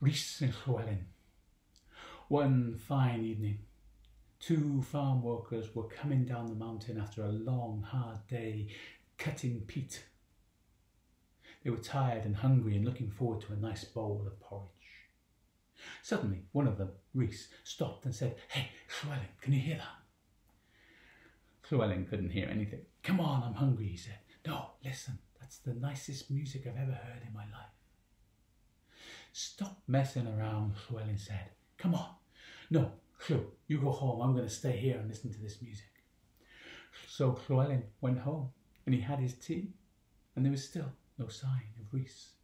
Rhys and Llewellyn. One fine evening, two farm workers were coming down the mountain after a long, hard day cutting peat. They were tired and hungry and looking forward to a nice bowl of porridge. Suddenly, one of them, Rhys, stopped and said, "Hey, Llewellyn, can you hear that?" Llewellyn couldn't hear anything. "Come on, I'm hungry," he said. "No, listen, that's the nicest music I've ever heard in my life." "Stop messing around," Llewellyn said. "Come on." "No, Llew, you go home. I'm going to stay here and listen to this music." So Llewellyn went home and he had his tea, and there was still no sign of Rhys.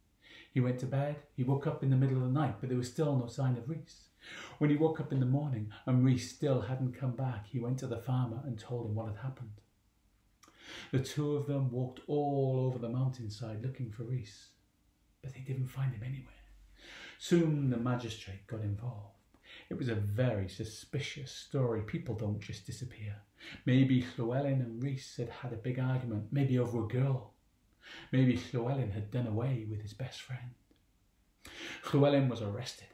He went to bed. He woke up in the middle of the night, but there was still no sign of Rhys. When he woke up in the morning and Rhys still hadn't come back, he went to the farmer and told him what had happened. The two of them walked all over the mountainside looking for Rhys, but they didn't find him anywhere. Soon the magistrate got involved. It was a very suspicious story. People don't just disappear. Maybe Llewellyn and Rhys had had a big argument, maybe over a girl. Maybe Llewellyn had done away with his best friend. Llewellyn was arrested.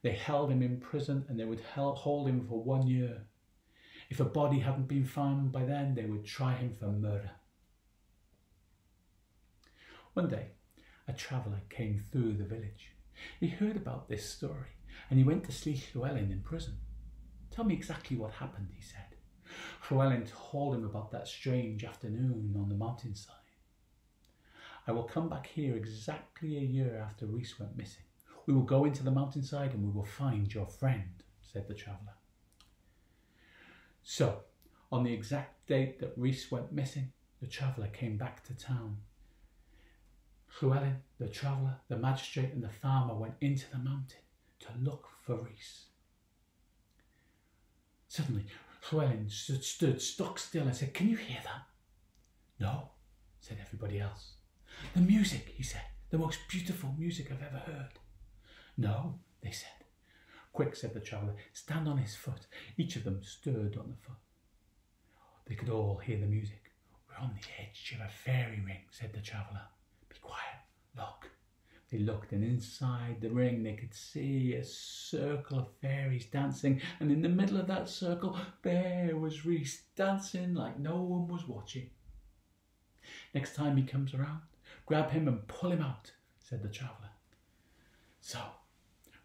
They held him in prison and they would hold him for 1 year. If a body hadn't been found by then, they would try him for murder. One day, a traveller came through the village. He heard about this story and he went to see Llewellyn in prison. "Tell me exactly what happened," he said. Llewellyn told him about that strange afternoon on the mountainside. "I will come back here exactly a year after Rhys went missing. We will go into the mountainside and we will find your friend," said the traveller. So, on the exact date that Rhys went missing, the traveller came back to town. Llewellyn, the traveller, the magistrate and the farmer went into the mountain to look for Rhys. Suddenly, Llewellyn stood stock still and said, "Can you hear that?" "No," said everybody else. "The music," he said, "the most beautiful music I've ever heard." "No," they said. "Quick," said the traveller, "stand on his foot." Each of them stood on the foot. They could all hear the music. "We're on the edge of a fairy ring," said the traveller. "Be quiet, look." They looked, and inside the ring they could see a circle of fairies dancing, and in the middle of that circle there was Rhys, dancing like no one was watching. "Next time he comes around, grab him and pull him out," said the traveller. So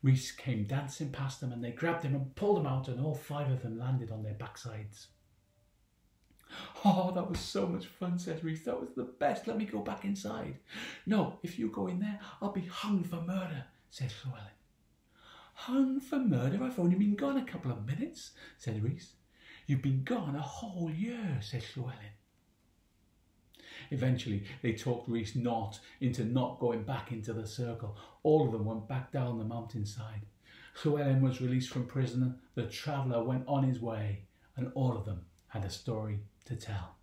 Rhys came dancing past them and they grabbed him and pulled him out, and all 5 of them landed on their backsides. "Oh, that was so much fun," said Rhys. "That was the best. Let me go back inside." "No, if you go in there, I'll be hung for murder," said Llewellyn. "Hung for murder? I've only been gone a couple of minutes," said Rhys. "You've been gone a whole year," said Llewellyn. Eventually, they talked Rhys into not going back into the circle. All of them went back down the mountainside. Llewellyn was released from prison, the traveller went on his way, and all of them had a story to tell.